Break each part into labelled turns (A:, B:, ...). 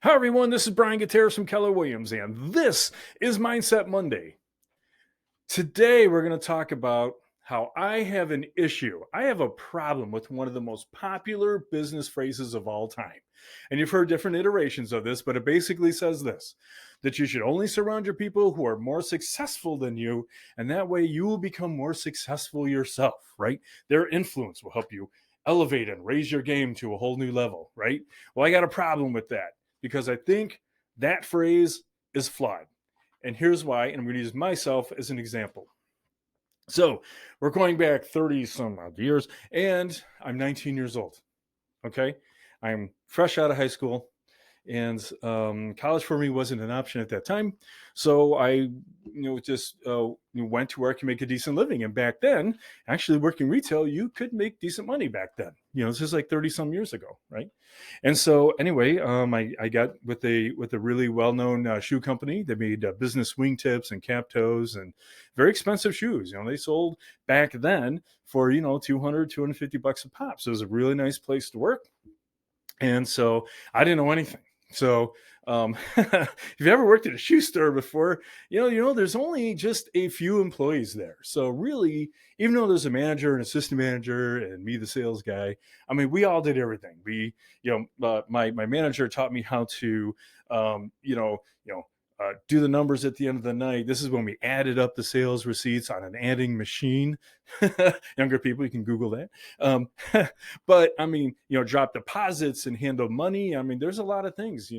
A: Hi, everyone. This is Brian Gutierrez from Keller Williams, and this is Mindset Monday. Today, we're going to talk about how I have an issue. I have a problem with one of the most popular business phrases of all time. And you've heard different iterations of this, but it basically says this that you should only surround your people who are more successful than you, and that way you will become more successful yourself, right? Their influence will help you elevate and raise your game to a whole new level, right? Well, I got a problem with that because I think that phrase is flawed. And here's why, and I'm going to use myself as an example. So we're going back 30 some odd years, and I'm 19 years old. Okay. I'm fresh out of high school, and college for me wasn't an option at that time. So I, just went to where I could make a decent living. And back then, actually working retail, you could make decent money back then. This is like 30 some years ago, right? And so anyway, I got with a really well known shoe company. They made business wingtips and cap toes and very expensive shoes. They sold back then for 250 bucks a pop. So it was a really nice place to work. And so I didn't know anything. So if you've ever worked at a shoe store before, there's only just a few employees there. So really, even though there's a manager and assistant manager and me, the sales guy, I mean, we all did everything. My manager taught me how to, do the numbers at the end of the night. This is when we added up the sales receipts on an adding machine. Younger people, you can Google that. But I mean, drop deposits and handle money. I mean, there's a lot of things,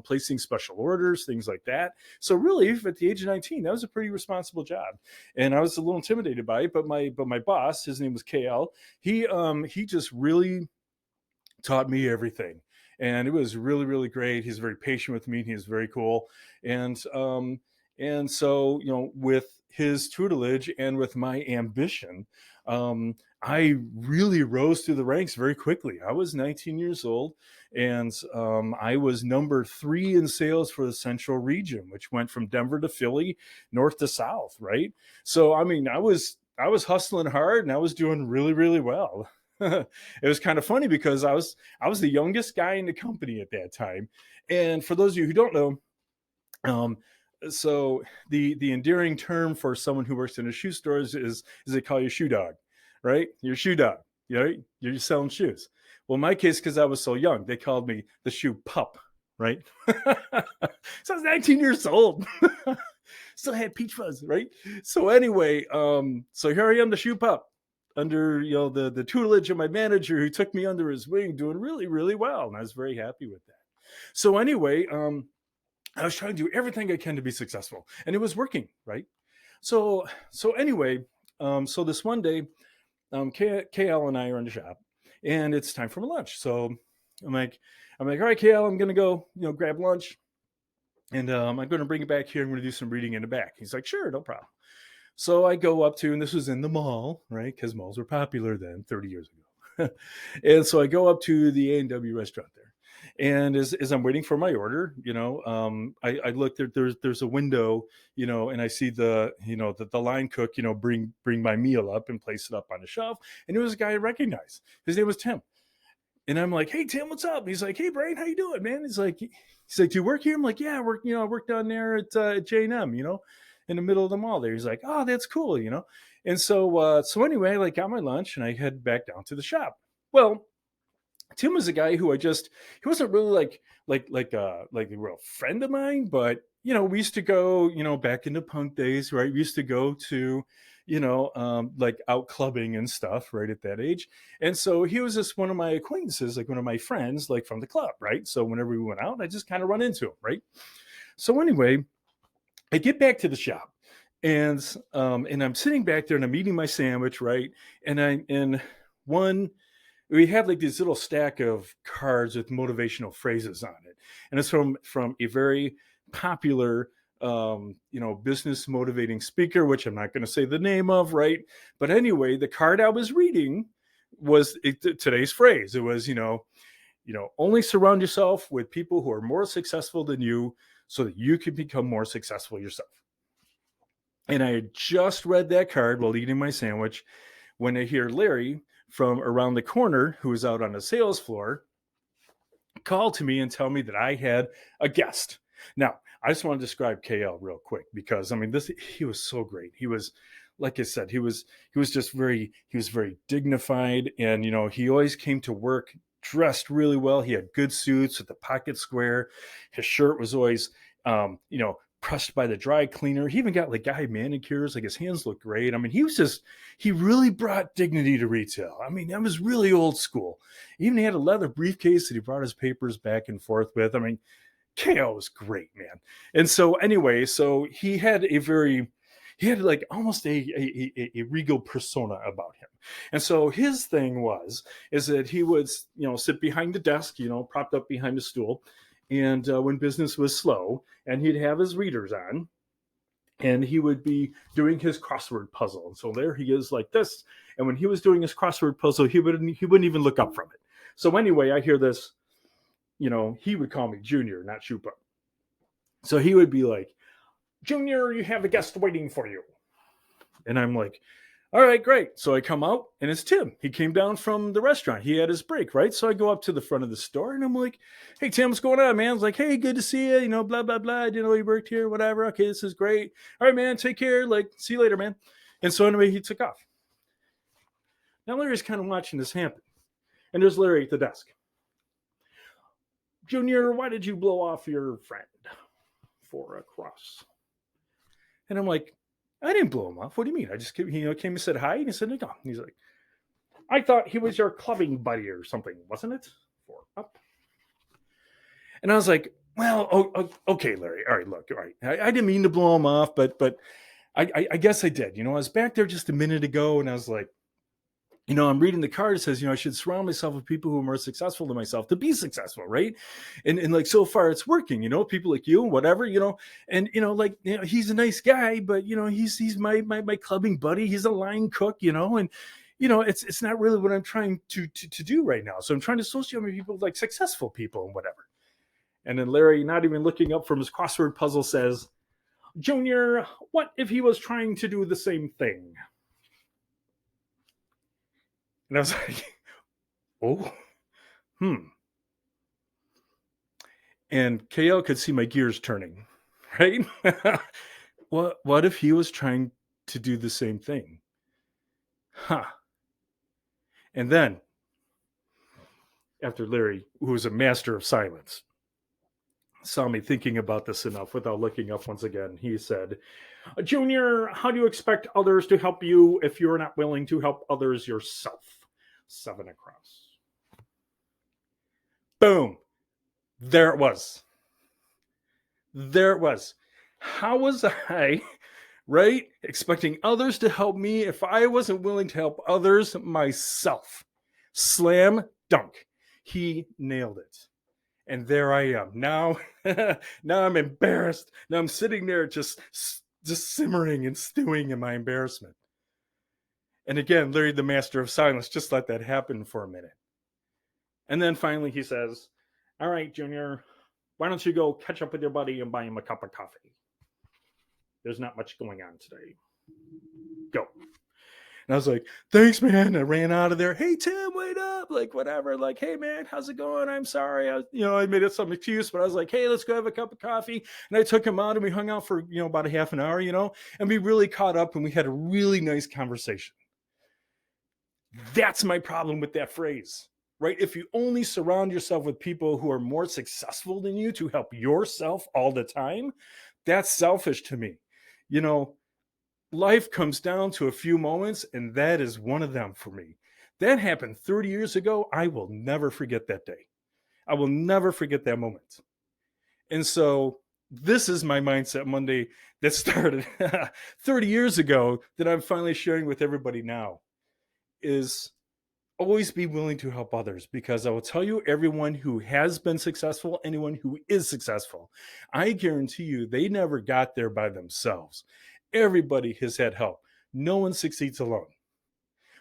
A: placing special orders, things like that. So really, at the age of 19, that was a pretty responsible job. And I was a little intimidated by it, but my boss, his name was KL, he just really taught me everything. And it was really, really great. He's very patient with me. He was very cool. And so, with his tutelage and with my ambition, I really rose through the ranks very quickly. I was 19 years old, and I was number 3 in sales for the Central region, which went from Denver to Philly, north to south, right? So, I mean, I was hustling hard, and I was doing really, really well. It was kind of funny because I was the youngest guy in the company at that time. And for those of you who don't know, so the endearing term for someone who works in a shoe store is they call you shoe dog, right? You're shoe dog, right? You're just selling shoes. Well, in my case, because I was so young, they called me the shoe pup, right? So I was 19 years old. Still had peach fuzz, right? So anyway, so here I am, the shoe pup, under the tutelage of my manager, who took me under his wing, doing really, really well, and I was very happy with that. So anyway, I was trying to do everything I can to be successful, and it was working, right? So anyway, so this one day, KL and I are in the shop, and it's time for my lunch. So I'm like, all right, KL, I'm gonna go, grab lunch, and I'm going to bring it back here. I'm going to do some reading in the back. He's like, sure, no problem. So I go up to, and this was in the mall, right? Because malls were popular then, 30 years ago. And so I go up to the A&W restaurant there. And as I'm waiting for my order, I look there, there's a window, and I see the line cook, bring my meal up and place it up on the shelf. And it was a guy I recognized. His name was Tim. And I'm like, hey, Tim, what's up? And he's like, hey, Brian, how you doing, man? He's like, do you work here? I'm like, yeah, I work down there at J&M, in the middle of the mall there. He's like, oh, that's cool, And so anyway, I got my lunch and I head back down to the shop. Well, Tim was a guy who he wasn't really like a real friend of mine, but we used to go, back into punk days, right? We used to go to, like out clubbing and stuff, right, at that age. And so he was just one of my acquaintances, like one of my friends, like from the club, right? So whenever we went out, I just kind of run into him, right? So anyway, I get back to the shop, and I'm sitting back there and I'm eating my sandwich, right? And we have like this little stack of cards with motivational phrases on it, and it's from a very popular business motivating speaker, which I'm not going to say the name of, right? But anyway, the card I was reading was today's phrase. It was only surround yourself with people who are more successful than you, so that you can become more successful yourself. And I had just read that card while eating my sandwich when I hear Larry from around the corner, who was out on the sales floor, call to me and tell me that I had a guest. Now, I just want to describe KL real quick because I mean this he was so great. He was, like I said, he was just very dignified, and he always came to work dressed really well. He had good suits with the pocket square. His shirt was always pressed by the dry cleaner. He even got like guy manicures, like his hands looked great. I mean, he really brought dignity to retail. I mean, that was really old school. Even he had a leather briefcase that he brought his papers back and forth with. I mean, KO was great, man. And so anyway, so he had like almost a regal persona about him. And so his thing is that he would, sit behind the desk, propped up behind a stool. And when business was slow, and he'd have his readers on, and he would be doing his crossword puzzle. And so there he is like this. And when he was doing his crossword puzzle, he wouldn't even look up from it. So anyway, I hear this, he would call me Junior, not Chupa. So he would be like, Junior, you have a guest waiting for you. And I'm like, all right, great. So I come out, and it's Tim. He came down from the restaurant. He had his break, right? So I go up to the front of the store, and I'm like, hey, Tim, what's going on, man? I was like, hey, good to see you, blah, blah, blah. I didn't know you worked here, whatever. Okay, this is great. All right, man, take care. Like, see you later, man. And so anyway, he took off. Now Larry's kind of watching this happen. And there's Larry at the desk. Junior, why did you blow off your friend for a cross? And I'm like, I didn't blow him off. What do you mean? I just came and said hi, and he said, no. He's like, I thought he was your clubbing buddy or something, wasn't it? For up. And I was like, well, okay, Larry. All right, look, all right. I didn't mean to blow him off, but I guess I did. I was back there just a minute ago, and I was like, I'm reading the card. It says, I should surround myself with people who are more successful than myself to be successful, right? And like so far it's working, people like you and whatever, and he's a nice guy, but he's my clubbing buddy. He's a line cook, and it's not really what I'm trying to do right now. So I'm trying to associate with people like successful people and whatever. And then Larry, not even looking up from his crossword puzzle, says, Junior, what if he was trying to do the same thing? And I was like, And KL could see my gears turning, right? What if he was trying to do the same thing? And then, after Larry, who was a master of silence, saw me thinking about this enough without looking up once again, he said, Junior, how do you expect others to help you if you're not willing to help others yourself? 7 across. Boom. There it was. How was I, right, expecting others to help me if I wasn't willing to help others myself? Slam dunk. He nailed it. And there I am. Now I'm embarrassed. Now I'm sitting there just simmering and stewing in my embarrassment. And again, Larry, the master of silence, just let that happen for a minute. And then finally he says, all right, Junior, why don't you go catch up with your buddy and buy him a cup of coffee? There's not much going on today. Go. And I was like, thanks, man. And I ran out of there. Hey, Tim, wait up. Like, whatever. Like, hey, man, how's it going? I'm sorry. I made it some excuse, but I was like, hey, let's go have a cup of coffee. And I took him out, and we hung out for, about a half an hour, and we really caught up, and we had a really nice conversation. That's my problem with that phrase, right? If you only surround yourself with people who are more successful than you to help yourself all the time, that's selfish to me. Life comes down to a few moments, and that is one of them for me. That happened 30 years ago. I will never forget that day. I will never forget that moment. And so this is my Mindset Monday that started 30 years ago that I'm finally sharing with everybody now, is always be willing to help others, because I will tell you, everyone who has been successful, anyone who is successful, I guarantee you they never got there by themselves. Everybody has had help. No one succeeds alone.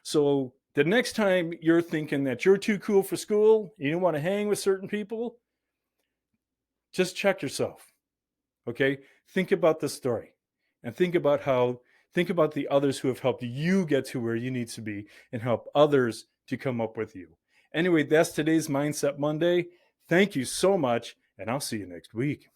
A: So the next time you're thinking that you're too cool for school, you don't want to hang with certain people, just check yourself. Okay? Think about this story, and think about the others who have helped you get to where you need to be, and help others to come up with you. Anyway, that's today's Mindset Monday. Thank you so much, and I'll see you next week.